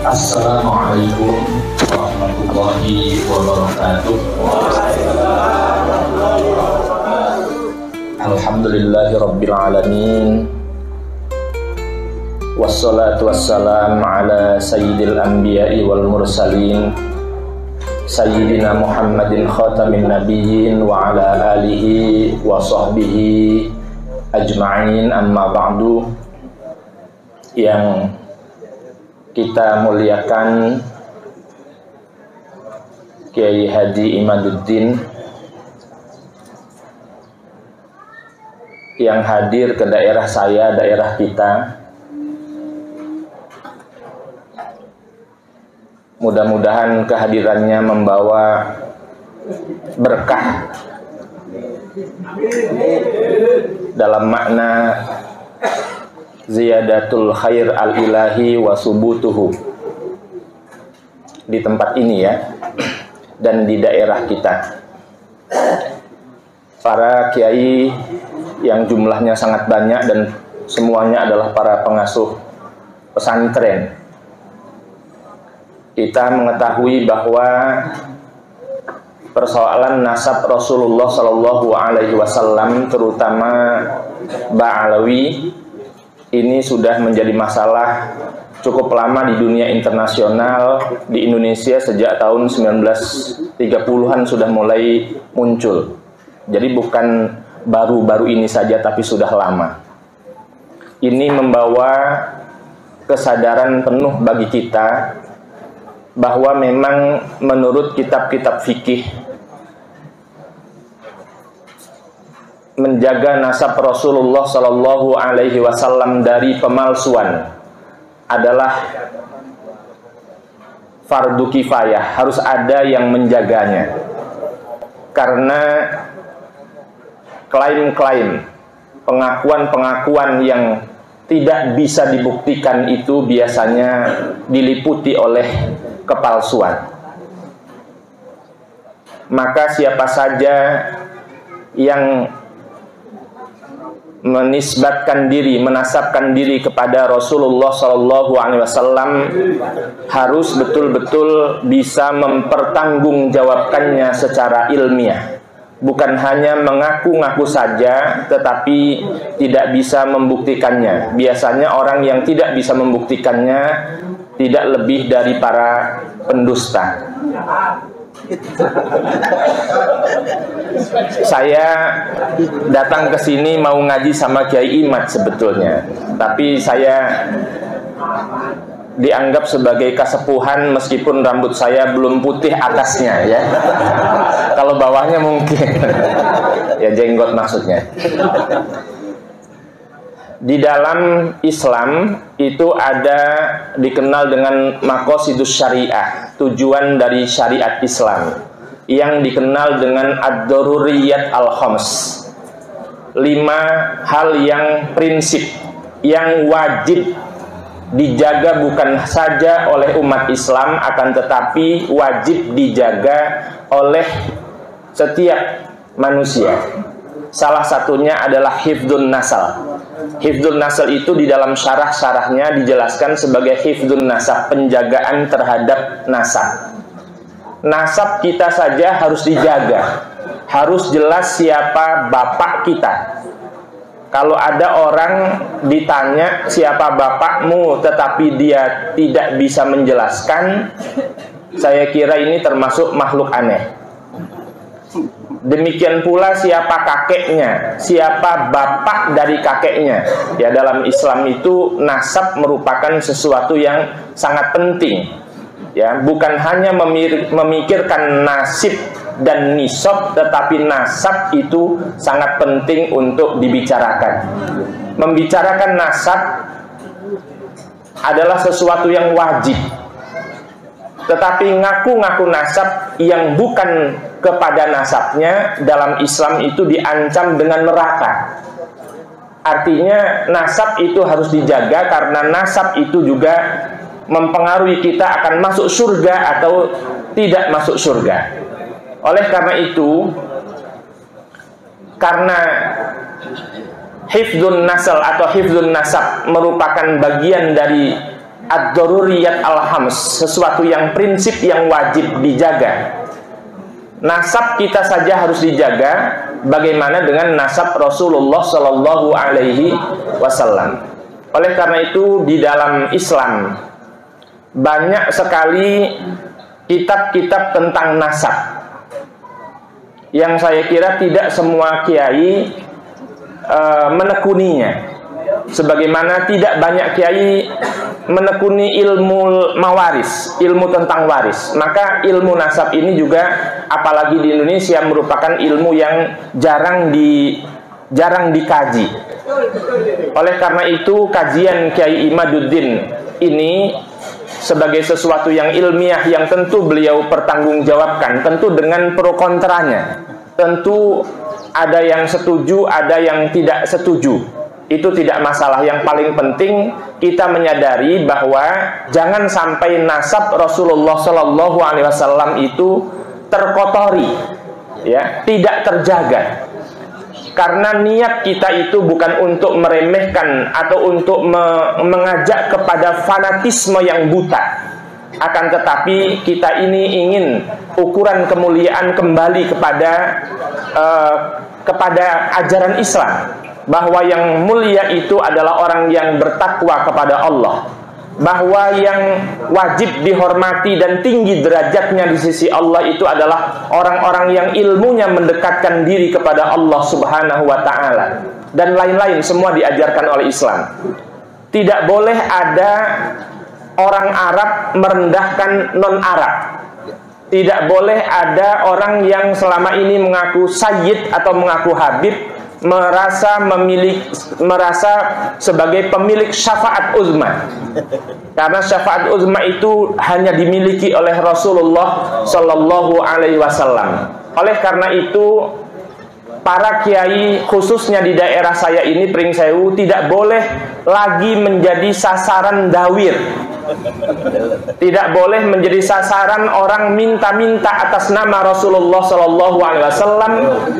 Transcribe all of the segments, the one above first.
Assalamualaikum warahmatullahi wabarakatuh. Alhamdulillahirabbil alamin. Wassalatu wassalam ala sayyidil anbiya'i wal mursalin Sayyidina Muhammadin khatamin nabiyyin wa ala alihi wa sahbihi ajma'in, amma ba'du. Yang kita muliakan Kiai Haji Imaduddin yang hadir ke daerah saya, daerah kita. Mudah-mudahan kehadirannya membawa berkah dalam makna ziyadatul khair al-ilahi wa subutuhu di tempat ini ya, dan di daerah kita. Para kiai yang jumlahnya sangat banyak dan semuanya adalah para pengasuh pesantren. Kita mengetahui bahwa persoalan nasab Rasulullah Shallallahu Alaihi Wasallam, terutama Ba'alawi, ini sudah menjadi masalah cukup lama di dunia internasional. Di Indonesia sejak tahun 1930-an sudah mulai muncul. Jadi bukan baru-baru ini saja, tapi sudah lama. Ini membawa kesadaran penuh bagi kita bahwa memang menurut kitab-kitab fikih, menjaga nasab Rasulullah Shallallahu Alaihi Wasallam dari pemalsuan adalah fardu kifayah, harus ada yang menjaganya. Karena klaim-klaim, pengakuan-pengakuan yang tidak bisa dibuktikan itu biasanya diliputi oleh kepalsuan. Maka siapa saja yang menisbatkan diri, menasabkan diri kepada Rasulullah Shallallahu Alaihi Wasallam harus betul-betul bisa mempertanggungjawabkannya secara ilmiah, bukan hanya mengaku-ngaku saja tetapi tidak bisa membuktikannya. Biasanya orang yang tidak bisa membuktikannya tidak lebih dari para pendusta. Saya datang ke sini mau ngaji sama Kiai Imad sebetulnya, tapi saya dianggap sebagai kasepuhan meskipun rambut saya belum putih atasnya ya. Kalau bawahnya mungkin ya, jenggot maksudnya. Di dalam Islam itu ada dikenal dengan maqasidus syariah, tujuan dari syariat Islam, yang dikenal dengan ad-daruriyat al-khams, 5 hal yang prinsip, yang wajib dijaga bukan saja oleh umat Islam, akan tetapi wajib dijaga oleh setiap manusia. Salah satunya adalah hifdzun nasal. Hifdzun nasal itu di dalam syarah-syarahnya dijelaskan sebagai hifdzun nasab, penjagaan terhadap nasab. Nasab kita saja harus dijaga. Harus jelas siapa bapak kita. Kalau ada orang ditanya siapa bapakmu tetapi dia tidak bisa menjelaskan, saya kira ini termasuk makhluk aneh. Demikian pula siapa kakeknya, siapa bapak dari kakeknya. Ya, dalam Islam itu nasab merupakan sesuatu yang sangat penting. Ya, bukan hanya memikirkan nasib dan nisab, tetapi nasab itu sangat penting untuk dibicarakan. Membicarakan nasab adalah sesuatu yang wajib. Tetapi ngaku-ngaku nasab yang bukan kepada nasabnya dalam Islam itu diancam dengan neraka. Artinya nasab itu harus dijaga, karena nasab itu juga mempengaruhi kita akan masuk surga atau tidak masuk surga. Oleh karena itu, karena hifdzun nasal atau hifdzun nasab merupakan bagian dari ad-daruriyat al-hams, sesuatu yang prinsip yang wajib dijaga. Nasab kita saja harus dijaga, bagaimana dengan nasab Rasulullah Shallallahu Alaihi Wasallam. Oleh karena itu di dalam Islam banyak sekali kitab-kitab tentang nasab yang saya kira tidak semua kiai menekuninya. Sebagaimana tidak banyak kiai menekuni ilmu mawaris, ilmu tentang waris. Maka ilmu nasab ini juga, apalagi di Indonesia, merupakan ilmu yang jarang dikaji. Oleh karena itu, kajian Kiai Imaduddin ini sebagai sesuatu yang ilmiah yang tentu beliau pertanggungjawabkan, tentu dengan pro kontranya. Tentu ada yang setuju, ada yang tidak setuju. Itu tidak masalah. Yang paling penting kita menyadari bahwa jangan sampai nasab Rasulullah Shallallahu Alaihi Wasallam itu terkotori, ya, tidak terjaga. Karena niat kita itu bukan untuk meremehkan atau untuk mengajak kepada fanatisme yang buta. Akan tetapi kita ini ingin ukuran kemuliaan kembali kepada ajaran Islam, bahwa yang mulia itu adalah orang yang bertakwa kepada Allah, bahwa yang wajib dihormati dan tinggi derajatnya di sisi Allah itu adalah orang-orang yang ilmunya mendekatkan diri kepada Allah Subhanahu wa Ta'ala, dan lain-lain semua diajarkan oleh Islam. Tidak boleh ada orang Arab merendahkan non-Arab. Tidak boleh ada orang yang selama ini mengaku sayyid atau mengaku habib merasa sebagai pemilik syafaat uzma. Karena syafaat uzma itu hanya dimiliki oleh Rasulullah Shallallahu Alaihi Wasallam. Oleh karena itu, para kiai khususnya di daerah saya ini, Pringsewu, tidak boleh lagi menjadi sasaran dawir. Tidak boleh menjadi sasaran orang minta-minta atas nama Rasulullah Shallallahu Alaihi Wasallam,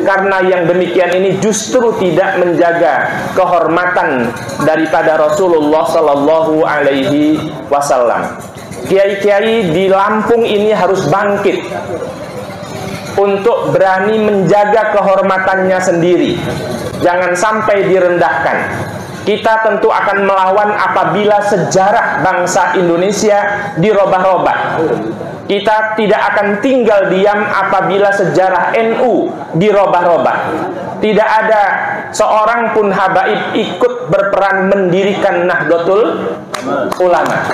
karena yang demikian ini justru tidak menjaga kehormatan daripada Rasulullah Shallallahu Alaihi Wasallam. Kiai-kiai di Lampung ini harus bangkit untuk berani menjaga kehormatannya sendiri. Jangan sampai direndahkan. Kita tentu akan melawan apabila sejarah bangsa Indonesia dirobah-robah. Kita tidak akan tinggal diam apabila sejarah NU dirobah-robah. Tidak ada seorang pun habaib ikut berperan mendirikan Nahdlatul Ulama.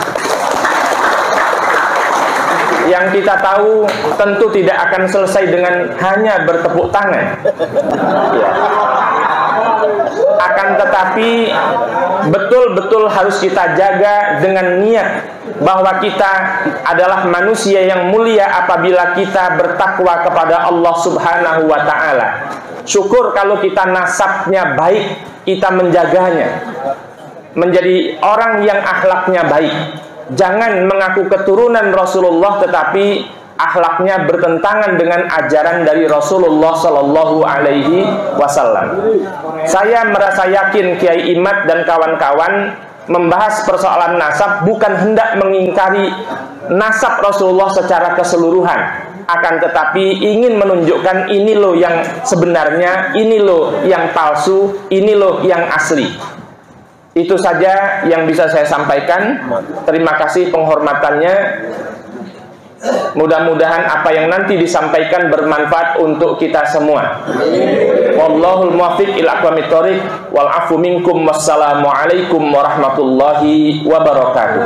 Yang kita tahu tentu tidak akan selesai dengan hanya bertepuk tangan, ya. Akan tetapi betul-betul harus kita jaga dengan niat bahwa kita adalah manusia yang mulia apabila kita bertakwa kepada Allah Subhanahu wa Ta'ala. Syukur kalau kita nasabnya baik, kita menjaganya, menjadi orang yang akhlaknya baik. Jangan mengaku keturunan Rasulullah tetapi akhlaknya bertentangan dengan ajaran dari Rasulullah Shallallahu Alaihi Wasallam. Saya merasa yakin Kiai Imad dan kawan-kawan membahas persoalan nasab bukan hendak mengingkari nasab Rasulullah secara keseluruhan, akan tetapi ingin menunjukkan ini loh yang sebenarnya, ini loh yang palsu, ini loh yang asli. Itu saja yang bisa saya sampaikan. Terima kasih penghormatannya. Mudah-mudahan apa yang nanti disampaikan bermanfaat untuk kita semua. Wallahul muwaffiq ila aqwamit thoriq wal afu minkum. Wassalamualaikum warahmatullahi wabarakatuh.